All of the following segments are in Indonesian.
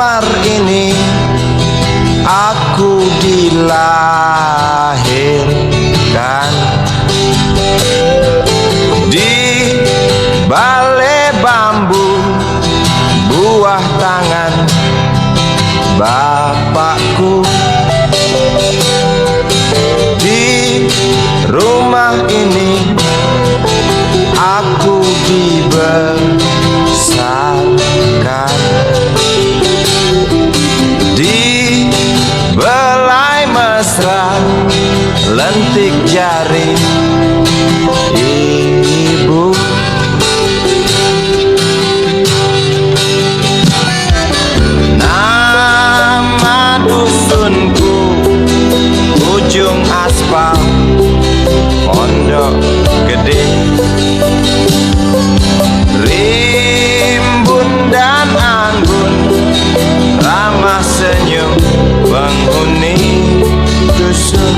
kamar ini aku dilahirkan, di balai bambu buah tangan bapakku. Di rumah ini aku dibesarkan, di belai mesra lentik jari ibu. Nama dusunku ujung aspal Pondok Gede. Rimbun dan anggun ramah senyum penghuni dusun.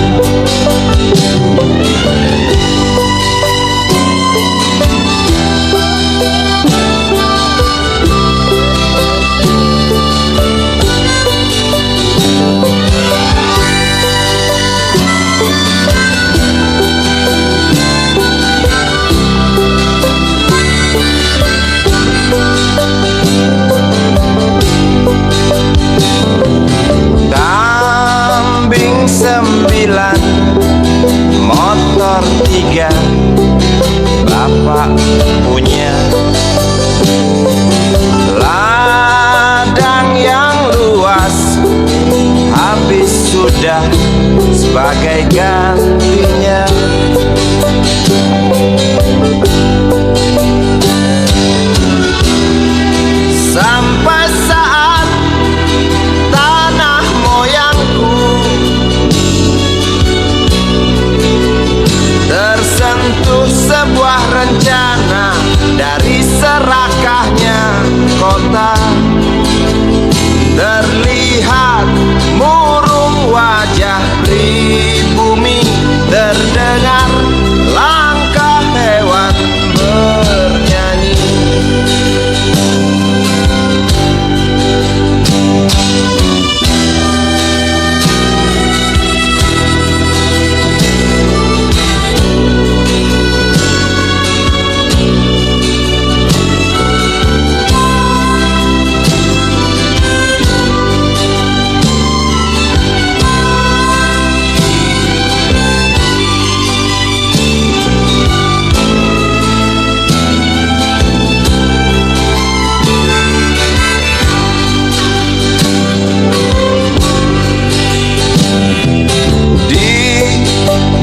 Kambing 9, motor 3 bapak punya. Ladang yang luas habis sudah sebagai gantinya. Sampai saat tanah moyangku tersentuh sebuah rencana dari serakahnya kota. Terlihat murung wajah pribumi, terdengar langkah hewan bernyanyi.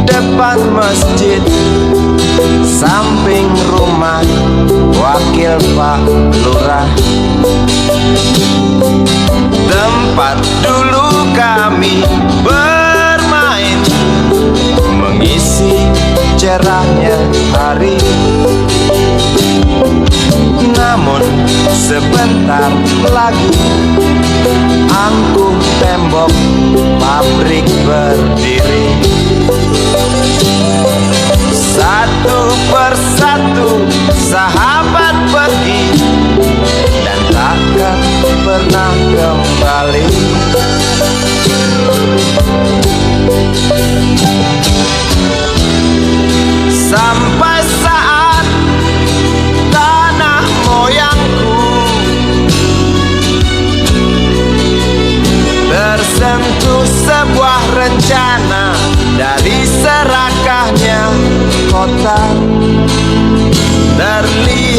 Depan masjid samping rumah wakil Pak Lurah, tempat dulu kami bermain mengisi cerahnya hari. Namun sebentar lagi angkuh tembok pabrik berdiri. Satu persatu sahabat pergi dan takkan pernah kembali. Sampai saat tanah moyangku tersentuh sebuah rencana dari serakahnya kota. Terlihat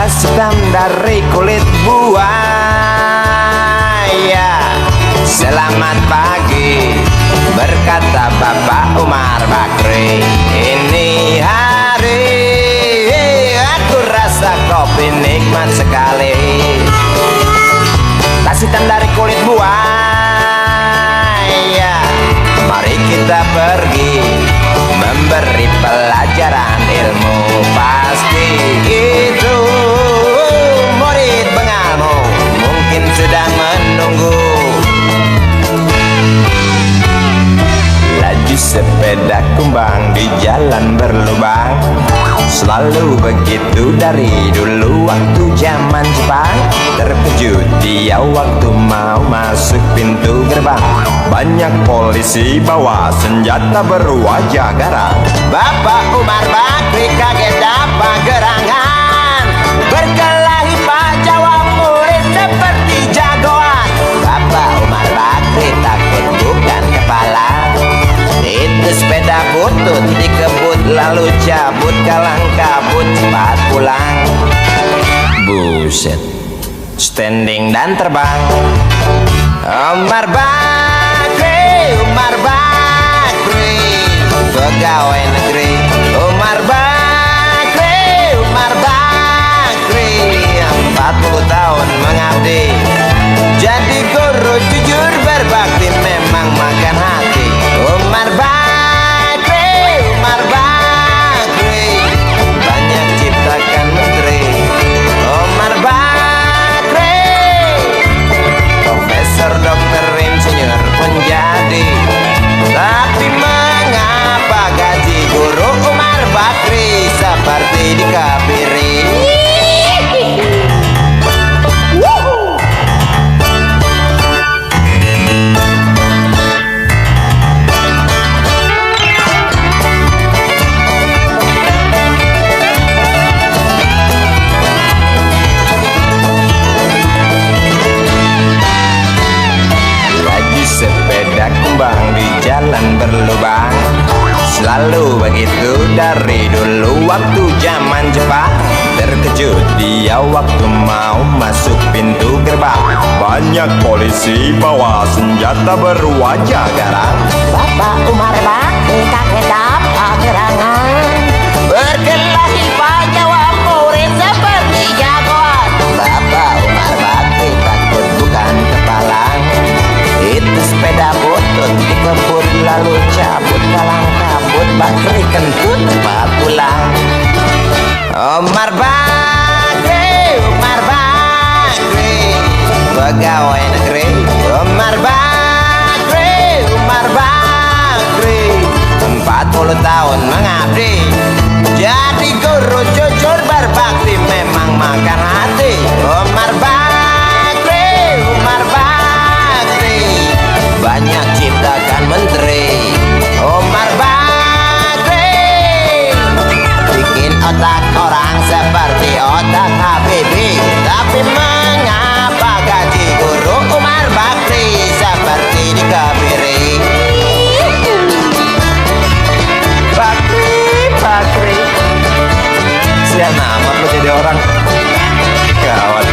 tas hitam dari kulit buaya. Selamat pagi, berkata Bapak Umar Bakri. Ini hari aku rasa kopi nikmat sekali. Tas hitam dari kulit buaya, mari kita pergi memberi pelajaran ilmu. Pasti itu murid pengamu mungkin sudah menunggu. Laju sepeda kumbang di jalan berlubang, selalu begitu dari dulu waktu zaman Jepang. Terkejut dia waktu mau masuk pintu gerbang, banyak polisi bawa senjata berwajah garang. Bapak Umar Bakri kaget dapat gerangan, berkelahi Pak jawab murid seperti jagoan. Bapak Umar Bakri takut bukan kepala, itu sepeda butut dikebut lalu cabut kalang kabut cepat pulang. Buset, standing dan terbang. Umar Bakri, Umar Bakri, pegawai negeri. Umar Bakri, Umar Bakri, 40 tahun mengabdi jadi guru jujur berbakti memang makan hati. Umar Bakri, Umar Bakri, banyak ciptakan menteri. Umar Bakri, profesor, dokter, insinyur pun jadi. Tapi mengapa gaji guru Umar Bakri seperti dikebiri? Sepeda kumbang di jalan berlubang, selalu begitu dari dulu waktu zaman Jepang. Terkejut dia waktu mau masuk pintu gerbang, banyak polisi bawa senjata berwajah garang. Bapak Umar Bakri kaget dapat gerangan, Berkelahi Pak jawab murid seperti jagoan. Bapak Umar Bakri takut bukan kepala, itu sepeda butut dikebut lalu cabut kalang kabut. Bakri kentut cepat pulang. Umar Bakri, Umar Bakri, pegawai negeri. Umar Bakri, Umar Bakri, 40 tahun mengabdi jadi guru jujur berbakti memang makan hati. Umar Bakri, Umar Bakri, banyak ciptakan menteri. Umar Bakri, bikin otak orang seperti otak Habibie. Tapi mengapa gaji guru Umar Bakri seperti dikebiri? Bakri, Bakri, sian amat lo jadi orang gawat.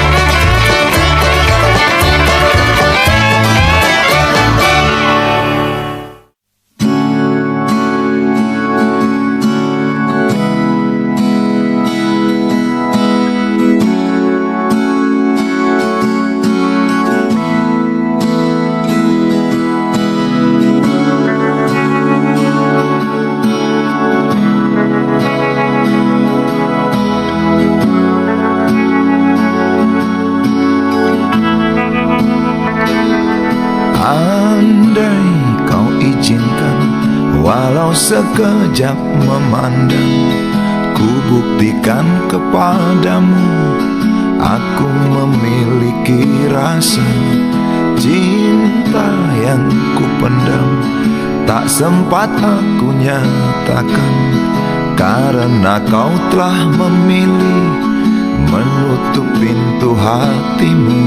Sekejap memandang, ku buktikan kepadamu, aku memiliki rasa cinta yang ku pendam. Tak sempat aku nyatakan, karena kau telah memilih menutup pintu hatimu.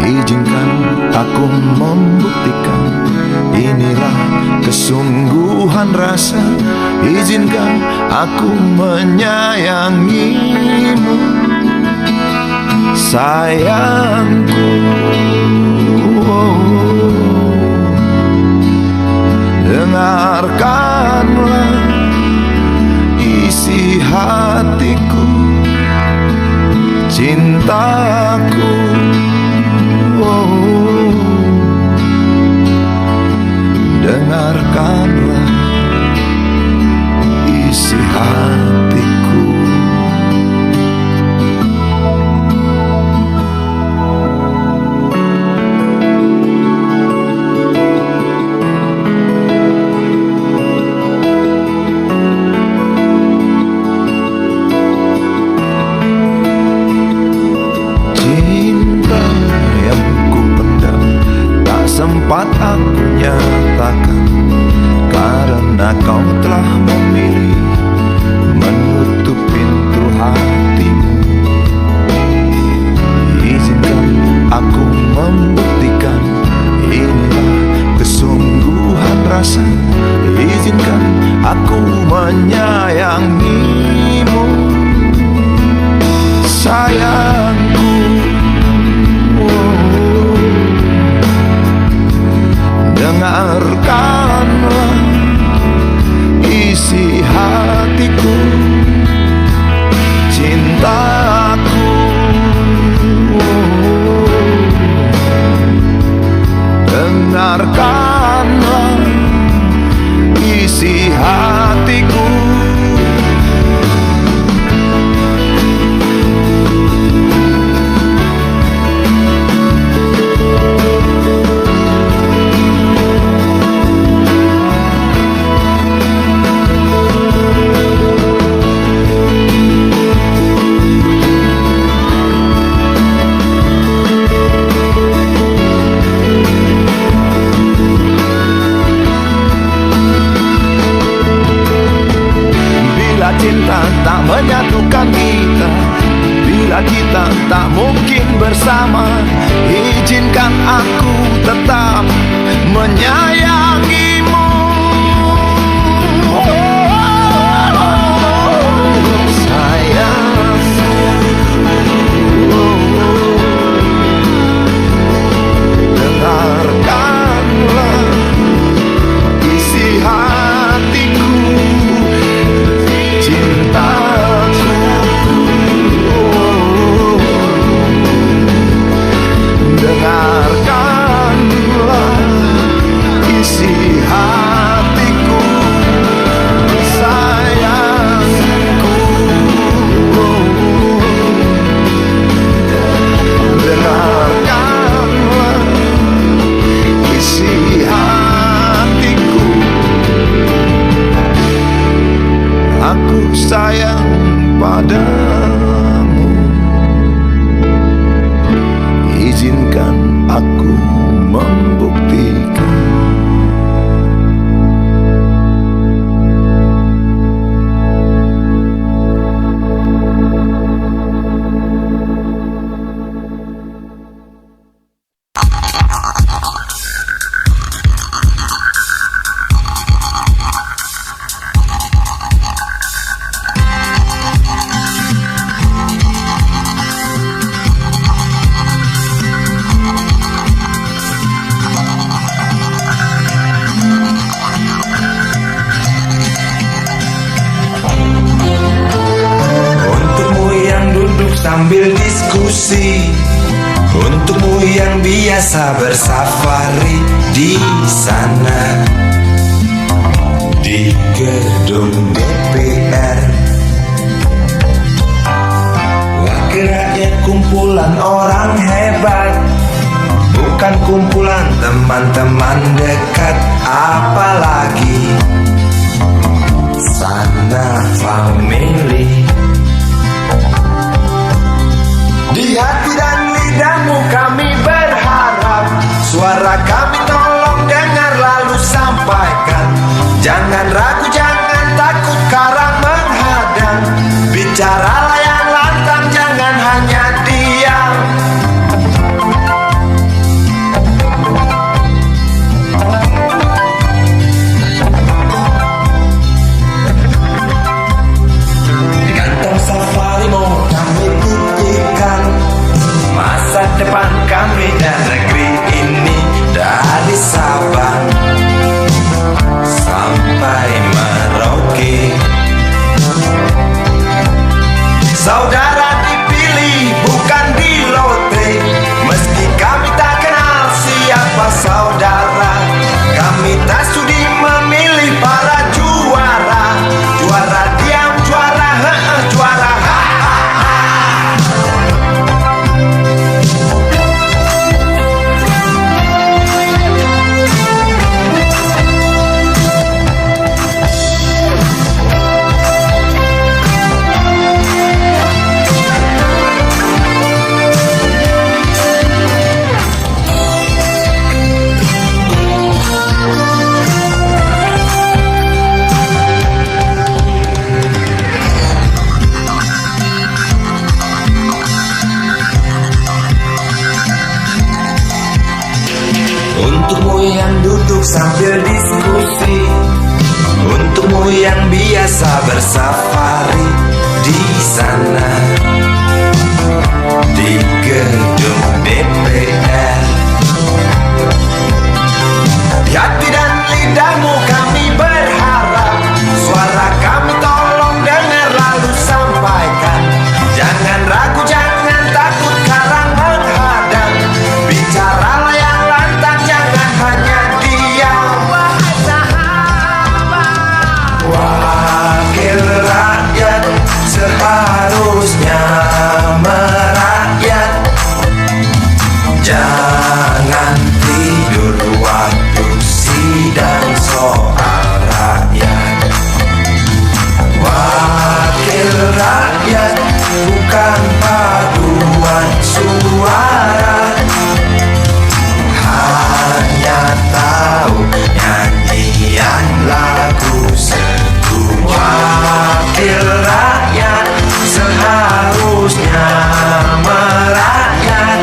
Izinkan aku membuktikan, inilah kesungguhan rasa rasa, izinkan aku menyayangimu, sayangku. Dengarkanlah isi hatiku, cintaku. Dengarkanlah isi hatiku. Cinta yang ku pendam tak sempat aku nyatakan, karena kau telah memilih menutup pintu hatimu. Izinkan aku membuktikan, inilah kesungguhan rasa. Izinkan aku menyayangimu, sayangku. Dengarkanlah isi hatiku, cintaku. Dengarkanlah isi hatiku. Cinta tak menyatukan kita, bila kita tak mungkin bersama, izinkan aku tetap menyayangimu, sayang. Dengarkanlah isi hatiku, cintaku. Dengarkanlah isi hatiku, sayangku. Dengarkanlah isi hatiku. Aku sayang padamu, izinkan aku membuktikan. Sambil diskusi, untukmu yang biasa bersafari di sana, di gedung DPR. Wakil rakyat kumpulan orang hebat, bukan kumpulan teman-teman dekat, apalagi sana family. Di hati dan lidahmu kami berharap, suara kami tolong dengar lalu sampaikan. Jangan ragu, jangan takut karang menghadang, bicaralah yang lantang, jangan hanya diam. Untukmu yang duduk sambil diskusi, untukmu yang biasa bersafari di sana, di gedung DPR. Di hati dan lidahmu kami berharap, suara kami tolong dengar lalu sampaikan. Jangan ragu, jangan takut karang menghadang. Bicaralah yang lantang, jangan hanya diam. Wahai sahabat, wakil rakyat seharusnya merakyat. Jangan tidur waktu sidang soal rakyat. Wakil rakyat bukan paduan suara, hanya tahu nyanyian lagu setuju. Wakil rakyat seharusnya merakyat.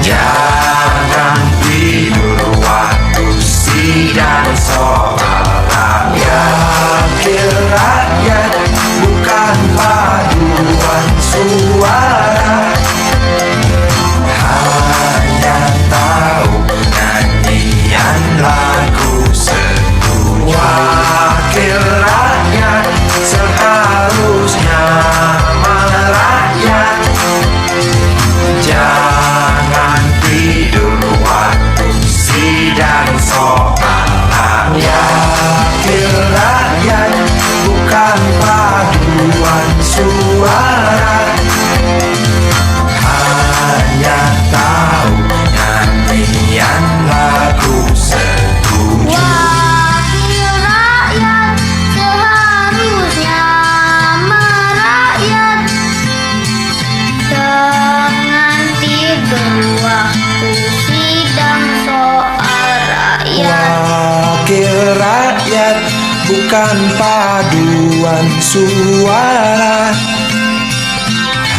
Jangan tidur waktu sidang soal rakyat. Wakil rakyat bukan paduan suara, hanya tahu nyanyian lagu setuju. Wakil rakyat seharusnya merakyat. Jangan tidur waktu sidang soal rakyat. Wakil rakyat bukan paduan suara, hanya tahu nyanyian lagu setuju. Wakil rakyat seharusnya merakyat. Jangan tidur waktu sidang soal rakyat. Wakil rakyat bukan paduan suara,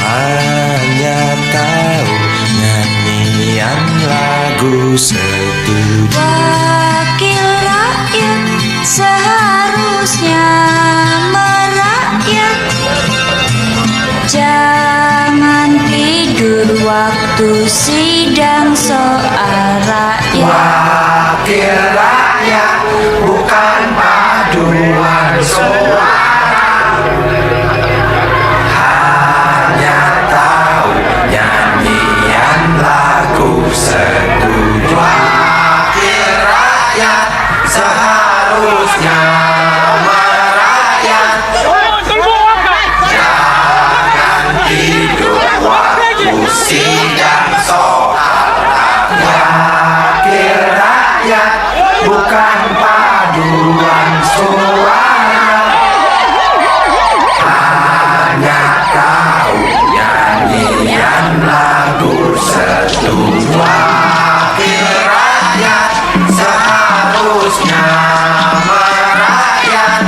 hanya tahu nyanyian lagu setuju. Wakil rakyat seharusnya merakyat. Jangan tidur waktu sidang soal rakyat. Wakil rakyat bukan paduan suara, hanya tahu nyanyian lagu setuju. Wakil rakyat seharusnya merakyat. Jangan tidur waktu sidang soal rakyat. Wakil rakyat bukan paduan suara, hanya tahu nyanyian lagu setuju. Wakil rakyat seharusnya merakyat.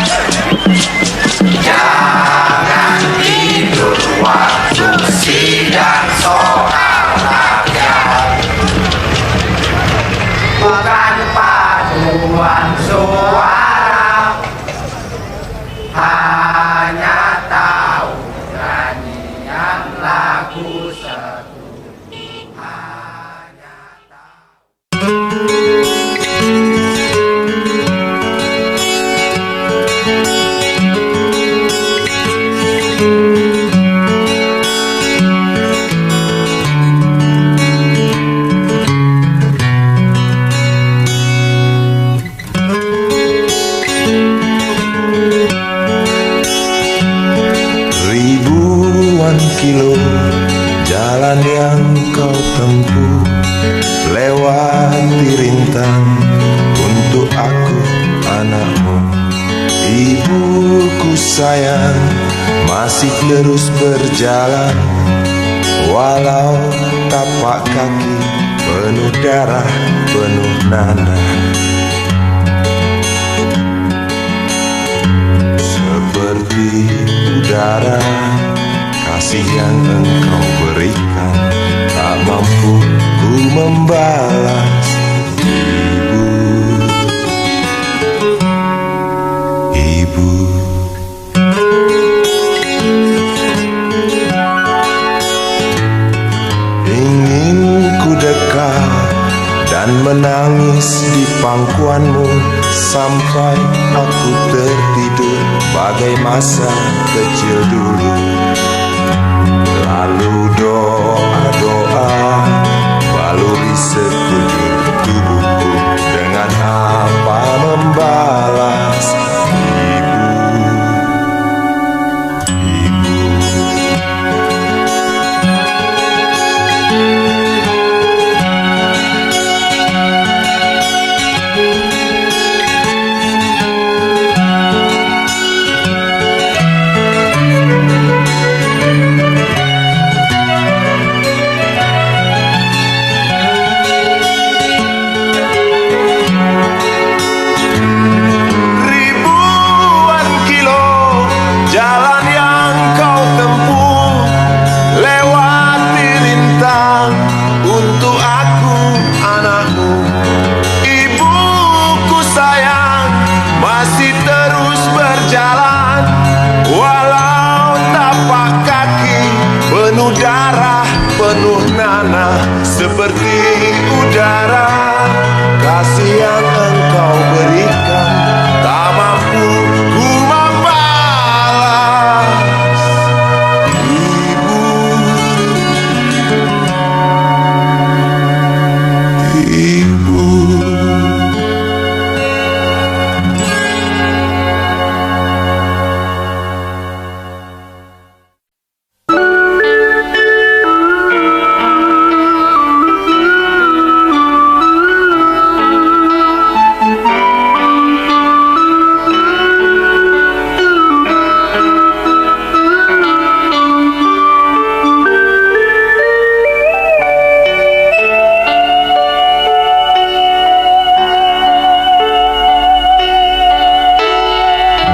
Jangan tidur waktu sidang soal rakyat. Bukan paduan suara, hanya tahu nyanyian lagu setuju. Hanya tahu. Ribuan kilo jalan yang kau tempuh, lewati rintang untuk aku anakmu. Ibuku sayang masih terus berjalan, walau tapak kaki penuh darah, penuh nanah. Seperti udara, kasih yang engkau berikan tak mampu ku membalas. dan menangis di pangkuanmu sampai aku tertidur bagai masa kecil dulu. Lalu doa-doa baluri sekujur tubuhku, dengan apa membalas ibu. Ribuan kilo jalan yang kau tempuh, lewati rintang untuk aku anakmu. Ibuku sayang masih terus berjalan, walau tapak kaki penuh darah, penuh nanah seperti udara. Kasih yang engkau berikan tak mampu ku membalas. Ibu,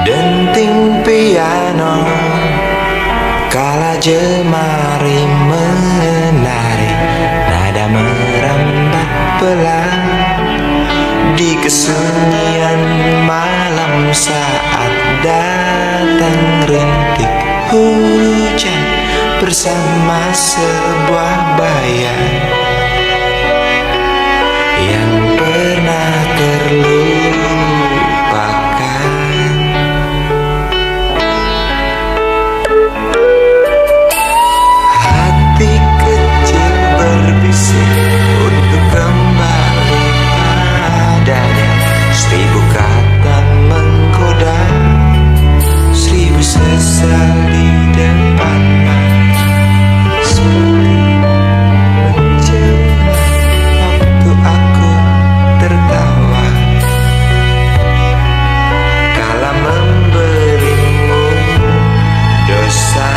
denting piano kala jemari menari, nada merambat pelan di kesunyian malam saat datang rintik hujan bersama sebuah bayang yang pernah terlupakan. Hati kecil berbisik untuk kembali padanya. 1000 kata menggoda, 1000 sesal di depan mata, seperti menjelma waktu aku tertawa kala memberimu dosa.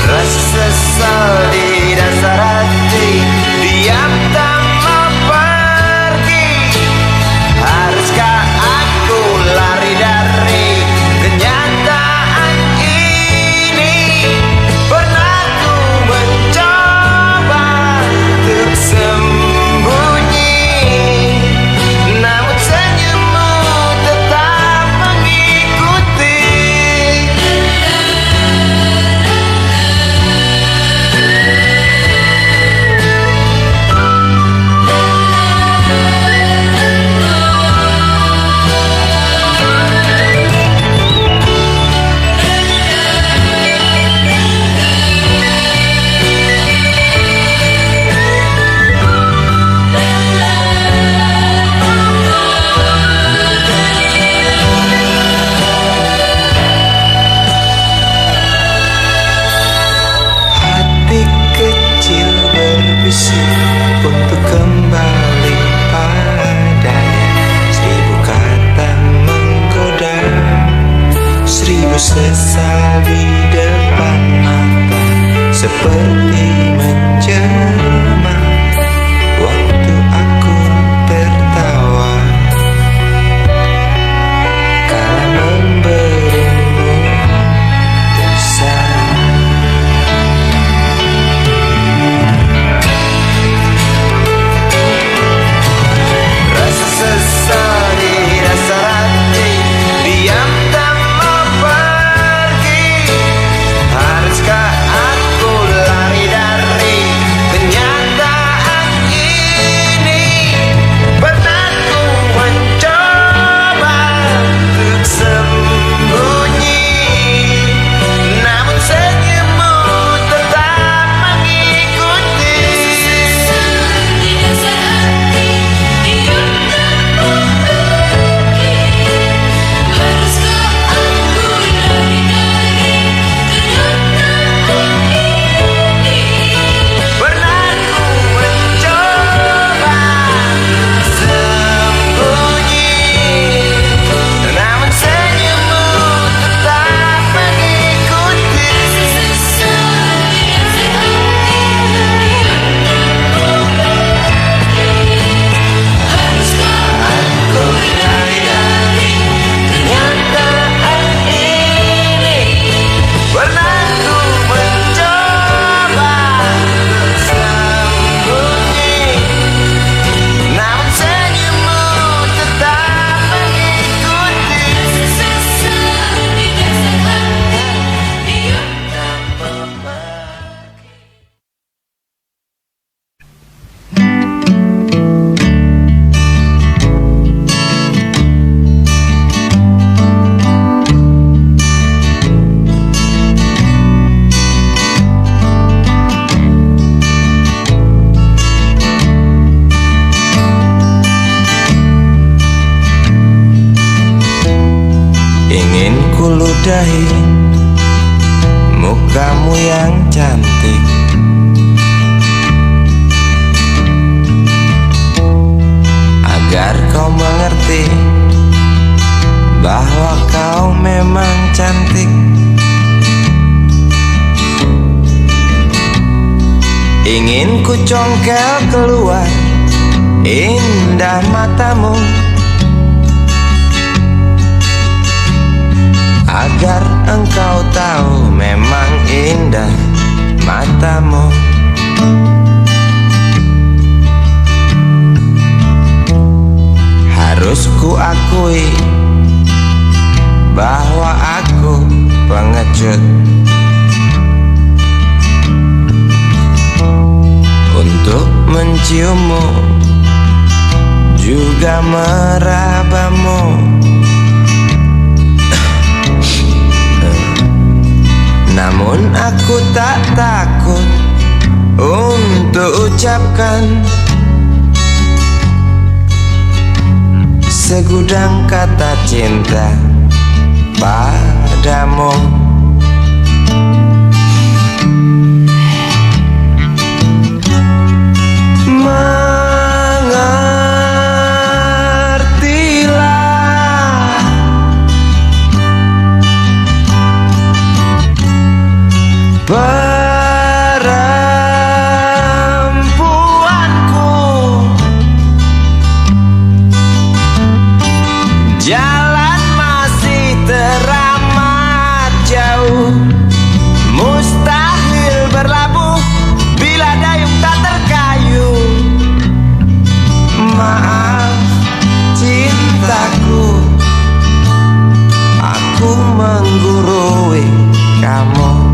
Rasa sesal di dasar hati diam tak mau pergi. Haruskah aku lari dari kenyataan ini? Pernah ku mencoba untuk sembunyi, namun senyummu tetap mengikuti. Hati kecil berbisik untuk kembali padanya. 1000 kata menggoda, 1000 sesal di depan mata, seperti menjelma waktu aku tertawa kala memberimu dosa. kuludahi mukamu yang cantik, agar kau mengerti bahwa kau memang cantik. Ingin ku congkel keluar indah matamu, agar engkau tahu memang indah matamu. Harus ku akui bahwa aku pengecut untuk menciummu, juga merabamu. Namun aku tak takut untuk ucapkan segudang kata cinta padamu. Mengertilah perempuanku, jalan masih teramat jauh, mustahil berlabuh bila dayung tak terkayuh. Maaf cintaku, aku menggurui kamu.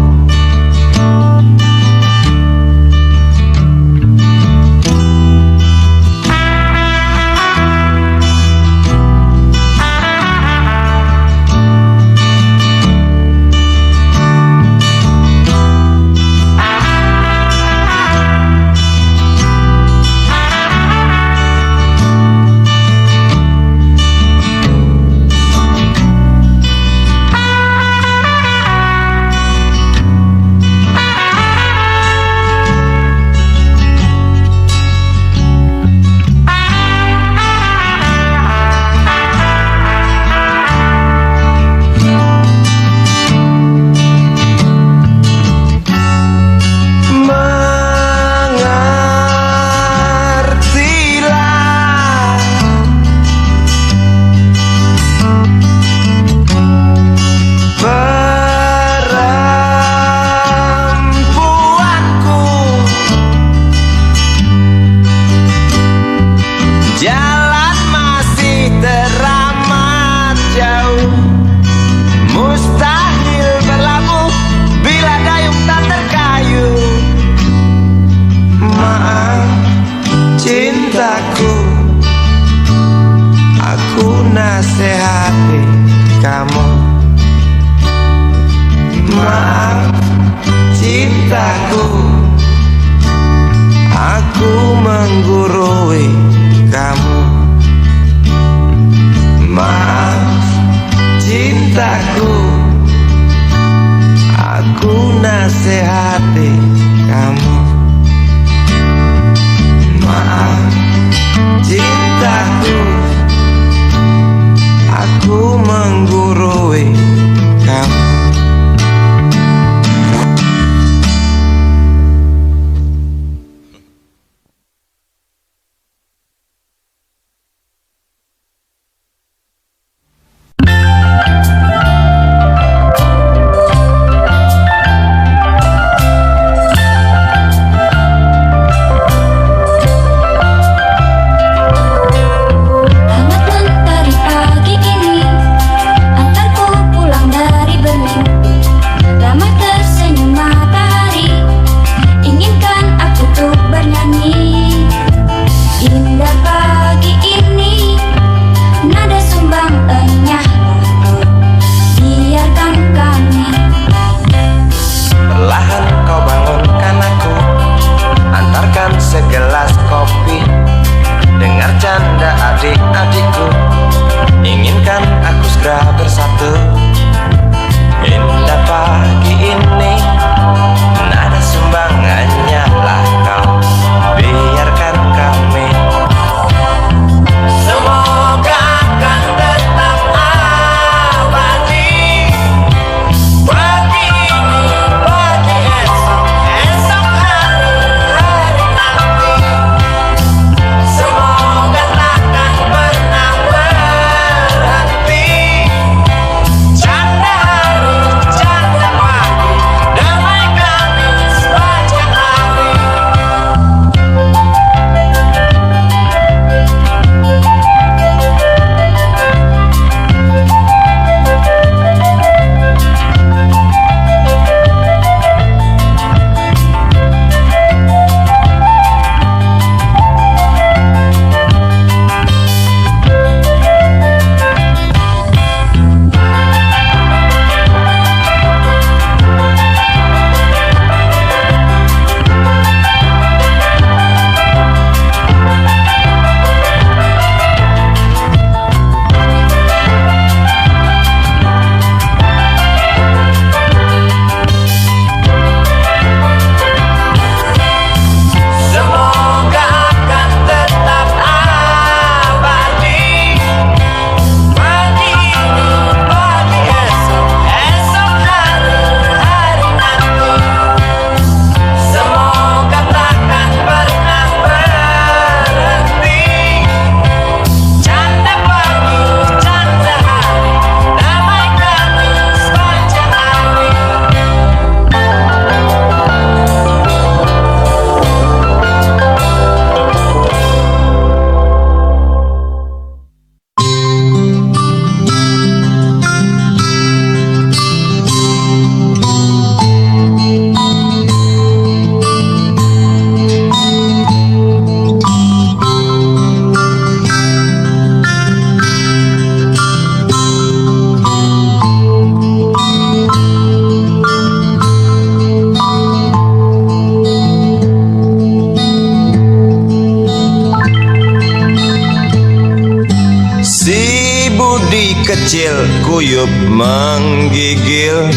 kecil kuyup menggigil,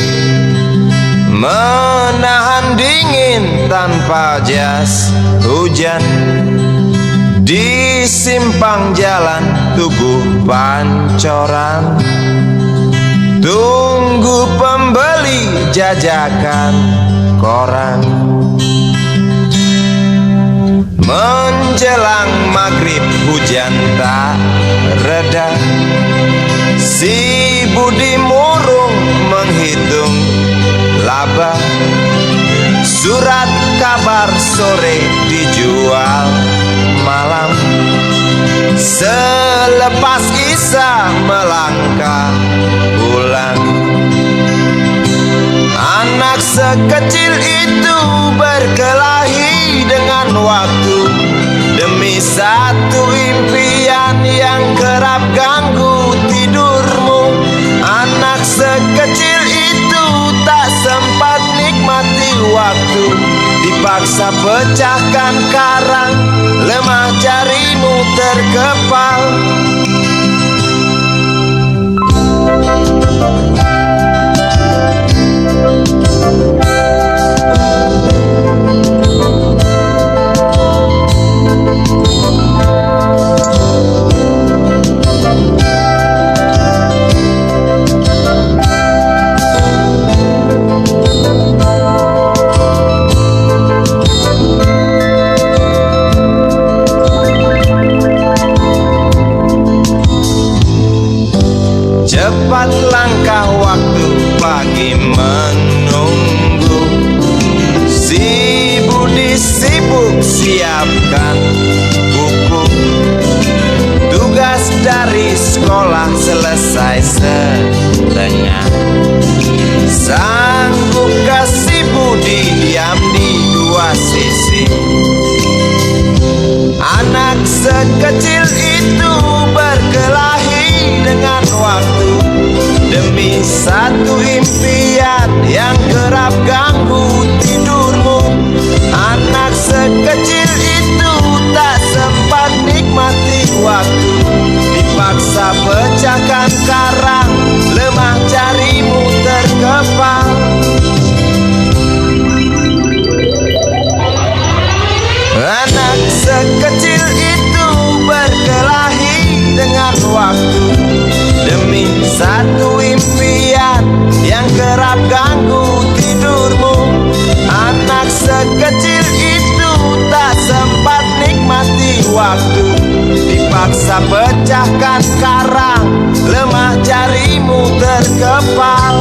menahan dingin tanpa jas hujan. Di simpang jalan Tugu Pancoran, tunggu pembeli jajakan koran. Menjelang maghrib hujan tak reda, si Budi murung menghitung laba. Surat kabar sore dijual malam. Selepas Isya melangkah pulang. Anak sekecil itu berkelahi dengan waktu demi satu impian yang kerap ganggu tidurmu. Anak sekecil itu tak sempat nikmati waktu, dipaksa pecahkan karang, lemah jarimu terkepal. Cepat langkah waktu pagi menunggu, si Budi sibuk siapkan buku. Tugas dari sekolah selesai setengah. Sanggupkah si Budi diam di dua sisi? Anak sekecil itu berkelahi dengan waktu demi satu impian yang kerap ganggu tidurmu. Anak sekecil itu tak sempat nikmati waktu, dipaksa pecahkan karang, lemah jarimu terkepal. Anak sekecil itu berkelahi dengan waktu demi satu impian yang kerap ganggu tidurmu. Anak sekecil itu tak sempat nikmati waktu, dipaksa pecahkan karang, lemah jarimu terkepal.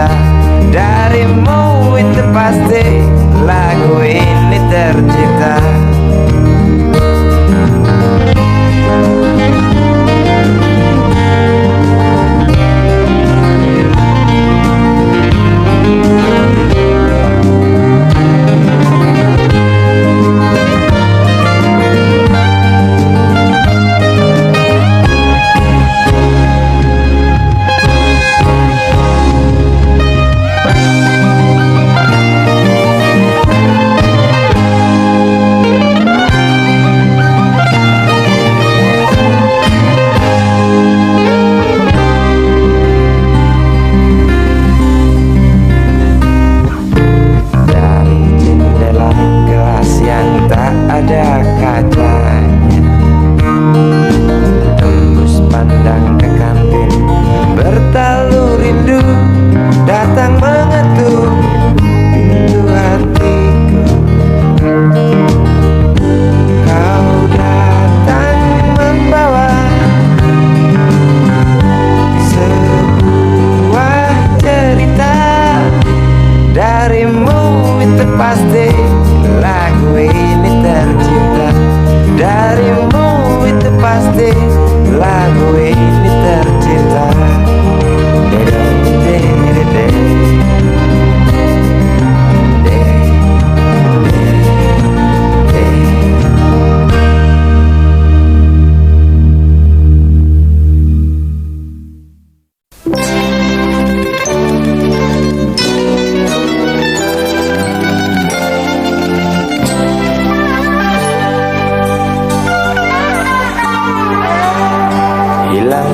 cinta. Darimu itu pasti lagu ini tercipta.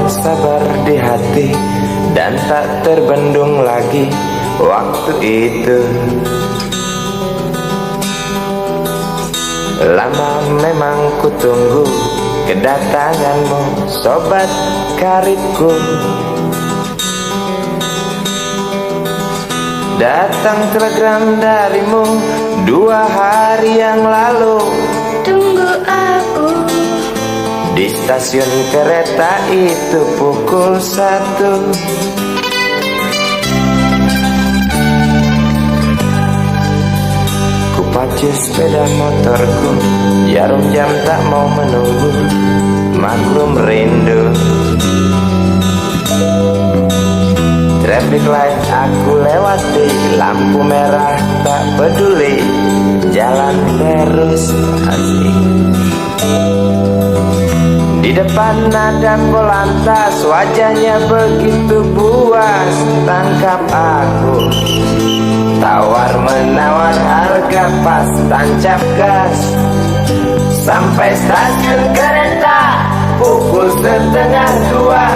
Sabar di hati dan tak terbendung lagi waktu itu. Lama memang ku tunggu kedatanganmu, sobat karibku. Datang telegram darimu 2 hari yang lalu. Tunggu aku di stasiun kereta itu pukul 1. Ku pacu sepeda motorku, jarum jam tak mau menunggu, maklum rindu. Traffic light aku lewati, lampu merah tak peduli, jalan terus asik. Di depan ada polantas, wajahnya begitu buas, tangkap aku. Tawar menawar harga pas, tancap gas. Sampai stasiun kereta pukul 1:30.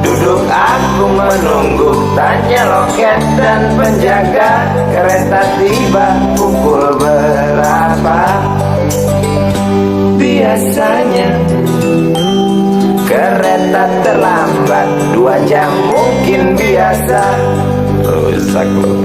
Duduk aku menunggu, tanya loket dan penjaga. Kereta tiba pukul berapa? Biasanya kereta terlambat 2 jam mungkin biasa. Rusak loh.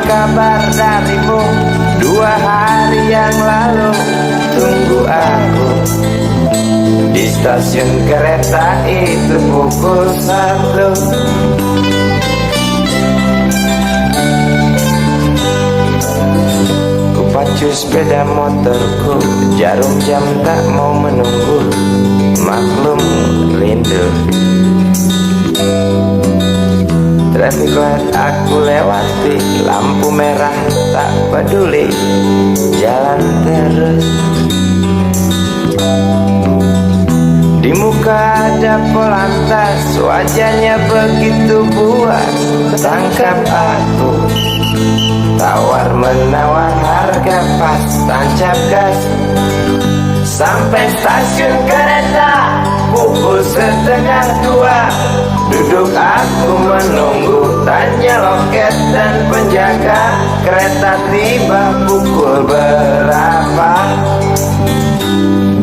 Kabar darimu 2 hari yang lalu. Tunggu aku di stasiun kereta itu pukul 1. Ku pacu sepeda motorku, jarum jam tak mau menunggu, maklum rindu. Traffic light aku lewati, lampu merah tak peduli, jalan terus. Di muka ada polantas, wajahnya begitu buas, tangkap aku. Tawar menawar harga pas, tancap gas. Sampai stasiun kereta pukul 1:30. Duduk aku menunggu, tanya loket dan penjaga, kereta tiba pukul berapa?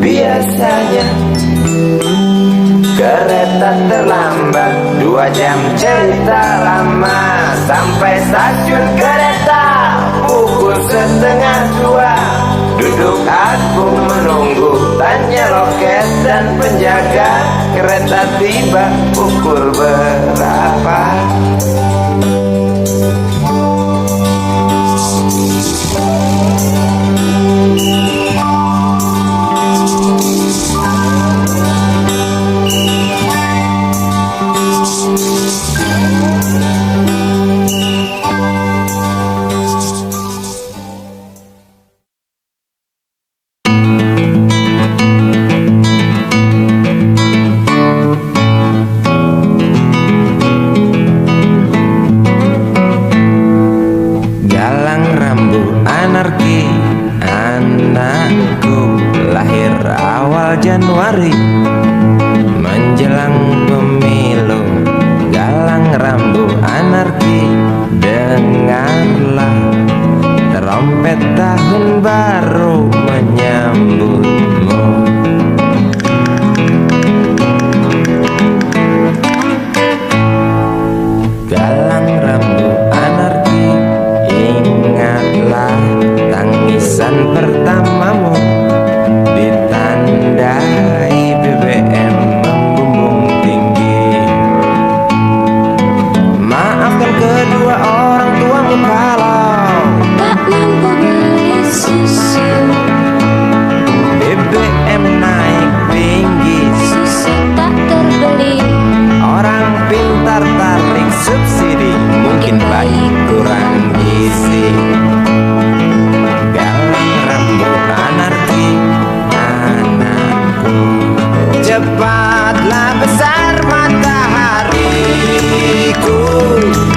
Biasanya kereta terlambat 2 jam, cerita lama sampai stasiun kereta pukul 1:30. Duduk aku menunggu, tanya loket dan penjaga, kereta tiba pukul berapa? Anakku lahir awal Januari menjelang pemilu. Galang rambu anarki, dengarlah trompet tahun baru menyambutmu. Galang rambu anarki, ingatlah tangisan pertamamu, ditandai BBM membumbung tinggi. Maafkan kedua orang tuamu kalau tak mampu beli susu. BBM naik tinggi, Susu tak terbeli. orang pintar tarik subsidi, mungkin bayi kurang gizi. Galang rambu anarki, anakku, cepatlah besar matahariku,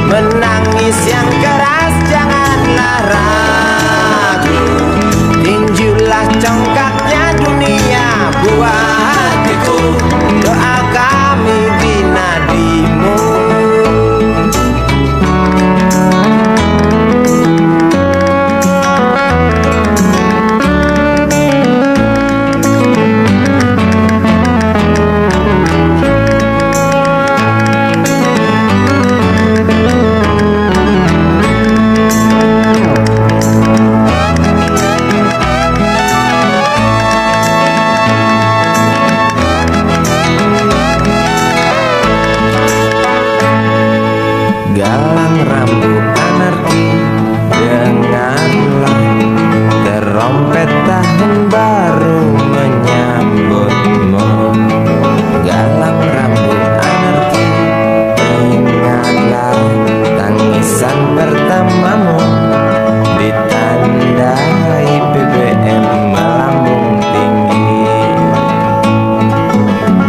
menangis yang keras janganlah ragu, tinjulah congkaknya dunia buah hatiku, doa kami di nadimu. Galang rambu anarki, dengarlah terompet tahun baru menyambutmu. Galang rambu anarki, ingatlah tangisan pertamamu, ditandai BBM melambung tinggi.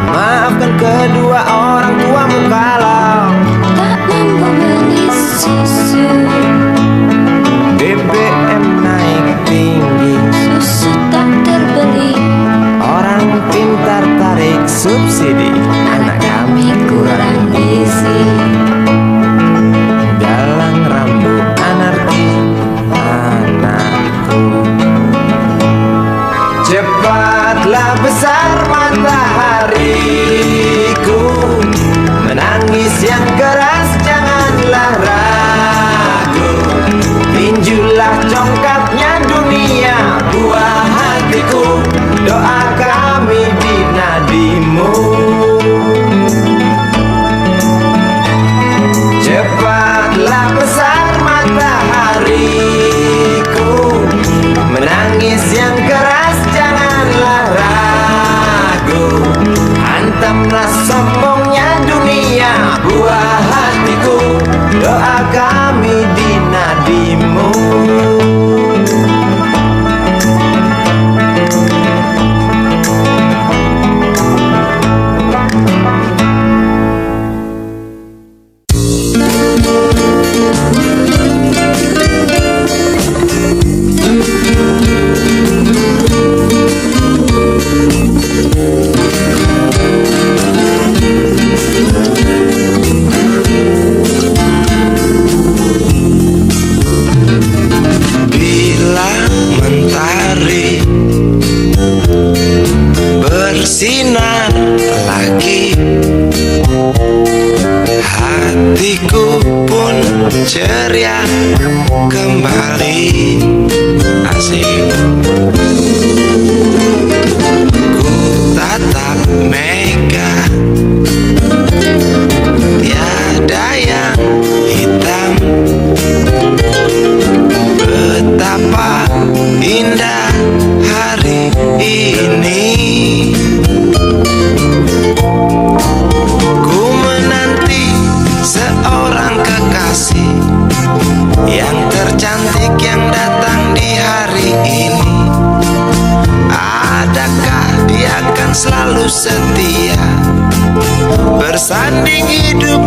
Maafkan kedua orang tuamu kalau Tak mampu beli susu. BBM naik tinggi, Susu tak terbeli. orang pintar tarik subsidi, anak kami kurang gizi. Galang rambu anarki, anakku, cepatlah besar matahariku, menangis yang keras janganlah ragu, tinjulah congkaknya dunia buah hatiku, doa kami di nadimu. Cepatlah besar matahariku, menangis yang keras janganlah ragu, hantamlah sombongnya dunia buah hatiku, doa kami di nadimu. ceria kembali. Asik. Ku tatap mega, tiada yang hitam. Betapa indah hari ini. Ku menanti seorang kekasih yang tercantik yang datang di hari ini. Adakah dia akan selalu setia, bersanding hidup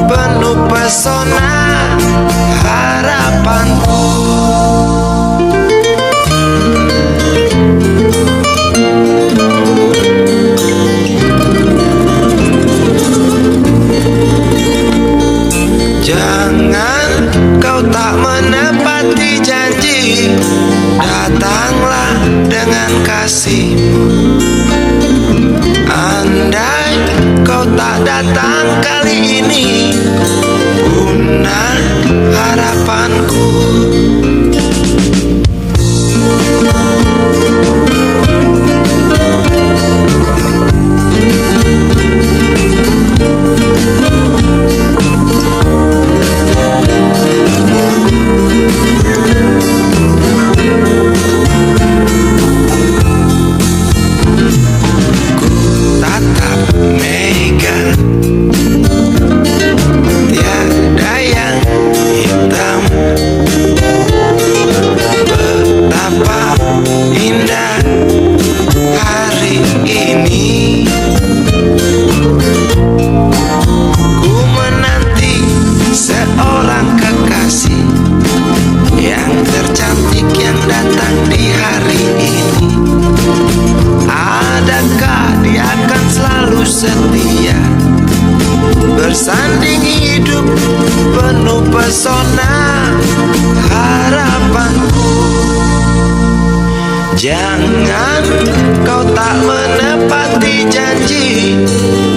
penuh pesona harapanku. Jangan kau tak menepati janji, datanglah dengan kasihmu. Andai kau tak datang kali ini, punah harapanku. Setia, bersanding hidup penuh pesona harapanku. Jangan kau tak menepati janji,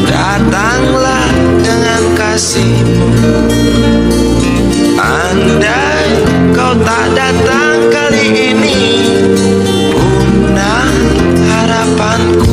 datanglah dengan kasihmu. Andai kau tak datang kali ini, punah harapanku.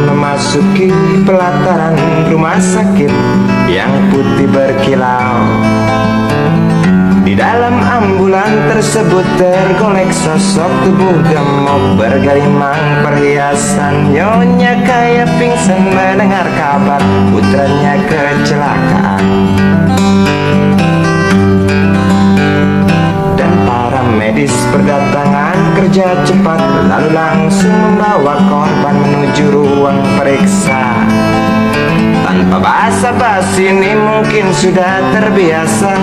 Memasuki pelataran rumah sakit yang putih berkilau. Di dalam ambulan tersebut tergolek sosok tubuh gemuk bergelimang perhiasan. Nyonya kaya pingsan mendengar kabar putranya kecelakaan. Dan para medis berdatangan kerja cepat, lalu langsung membawa korban menuju ruang periksa. Tanpa basa-basi ini mungkin sudah terbiasa.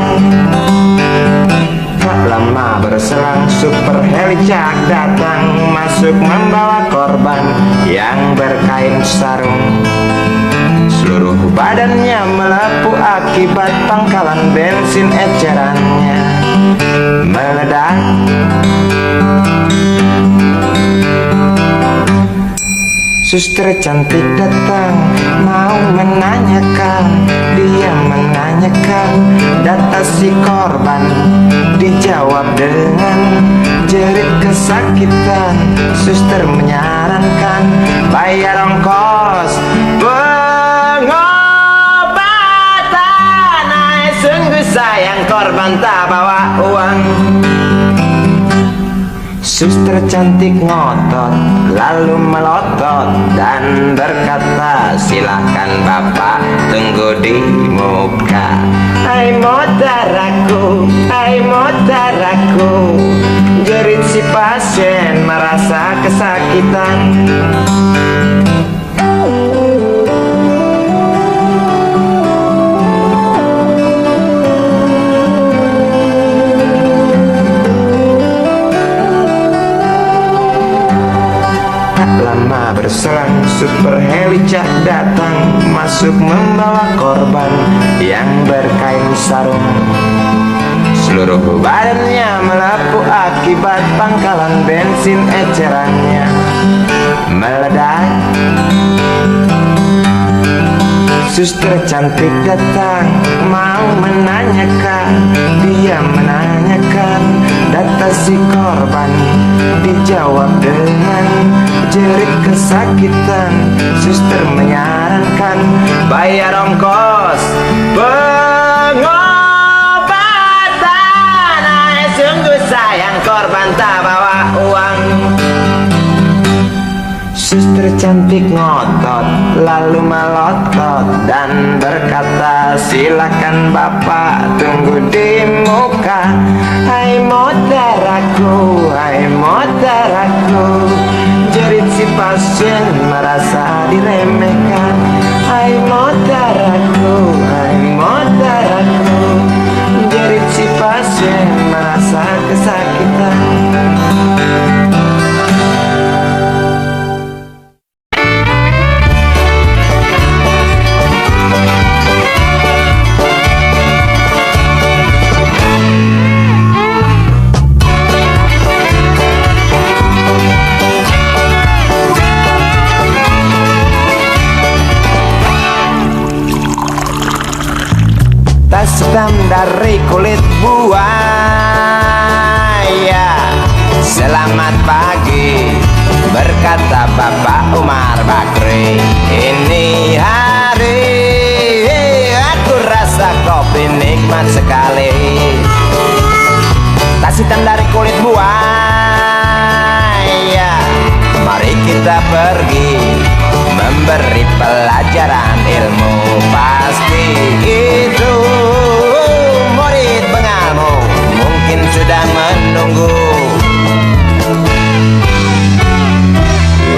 Tak lama berselang super helicak datang, masuk membawa korban yang berkain sarung. Seluruh badannya melepuh akibat pangkalan bensin ecerannya meledak. Suster cantik datang mau menanyakan, dia menanyakan data si korban. Dijawab dengan jerit kesakitan. Suster menyarankan bayar ongkos pengobatan. Sungguh sayang korban tak bawa uang. Suster cantik ngotot, lalu melotot dan berkata, silakan bapak tunggu di muka. Hai motaraku, Jerit si pasien merasa kesakitan. Lama berselang super helicak datang, masuk membawa korban yang berkain sarung. Seluruh badannya melepuh akibat pangkalan bensin ecerannya meledak. Suster cantik datang mau menanyakan, dia menanyakan data si korban. Dijawab dengan jerit kesakitan. Suster menyarankan bayar ongkos pengobatan. Sungguh sayang korban tak bawa uang. Suster cantik ngotot lalu melotot dan berkata, silakan bapak tunggu di muka. Hai moderaku, hai moderaku. Jerit si pasien merasa diremehkan. Hai moderaku, hai moderaku. Jerit si pasien merasa kesakitan. Tas hitam dari kulit buaya. Selamat pagi, berkata Bapak Umar Bakri. Ini hari aku rasa kopi nikmat sekali. Tas hitam dari kulit buaya, mari kita pergi memberi pelajaran ilmu. Pasti itu murid pengamu mungkin sudah menunggu.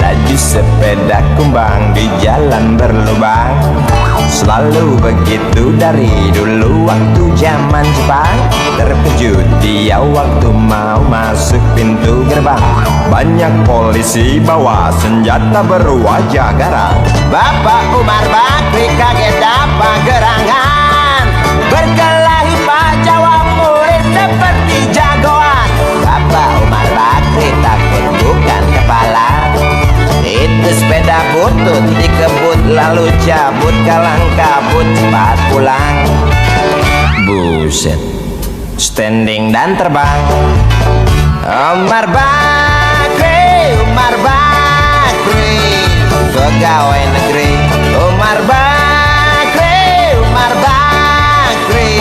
Laju sepeda kumbang di jalan berlubang, selalu begitu dari dulu waktu zaman Jepang. Terkejut dia waktu mau masuk pintu gerbang. Banyak polisi bawa senjata berwajah garang. Bapak Umar Bakri kaget apa gerangan, berkelahi Pak jawab murid seperti jagoan. Bapak Umar Bakri takut bukan kepala. Itu sepeda butut dikebut lalu cabut kalang kabut cepat pulang. Buset, standing dan terbang. Umar Bakri, Umar Bakri, pegawai negeri. Umar Bakri, Umar Bakri,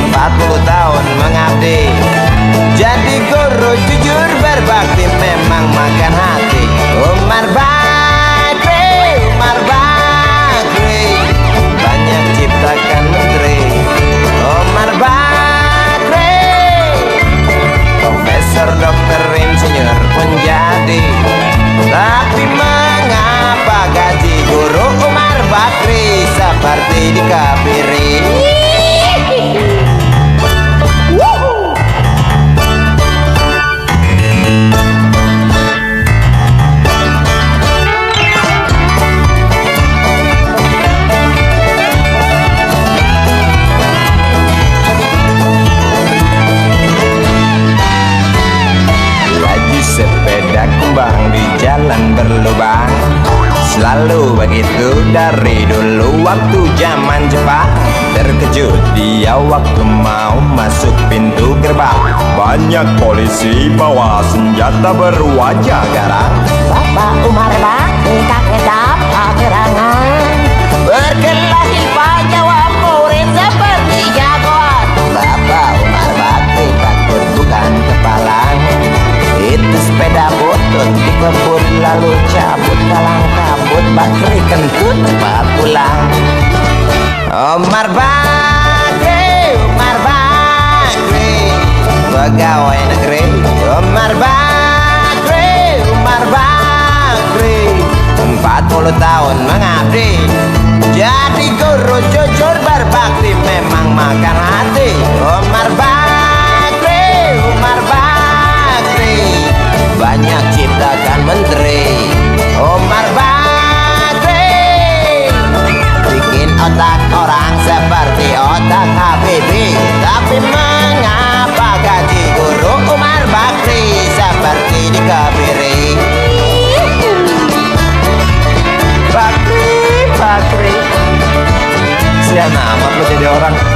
40 tahun mengabdi. Jadi guru jujur berbakti memang makan hati. Umar Bakri, Umar Bakri, banyak ciptakan menteri. Umar Bakri, profesor, dokter, insinyur pun jadi. Tapi mengapa gaji guru Umar Bakri seperti dikebiri? Sepeda kumbang di jalan berlubang, selalu begitu dari dulu waktu zaman Jepang. Terkejut dia waktu mau masuk pintu gerbang. Banyak polisi bawa senjata berwajah garang. Bapak Umar Bakri kaget apa gerangan, berkelahi Pak jawab murid seperti jagoan. Bapak Umar Bakri takut bukan kepala. Itu sepeda butut dikebut lalu cabut kalang kabut. Bakri kentut cepat pulang. Umar Bakri, Umar Bakri, pegawai negeri. Umar Umar Bakri, Umar Bakri, 40 tahun mengabdi jadi guru jujur berbakti memang makan hati. Umar Bakri, Umar Bakri, banyak ciptakan menteri. Umar Bakri bikin otak orang seperti otak Habibie. Tapi mengapa gaji guru Umar Bakri seperti dikebiri? Bakri, Bakri, sian amat lo jadi orang.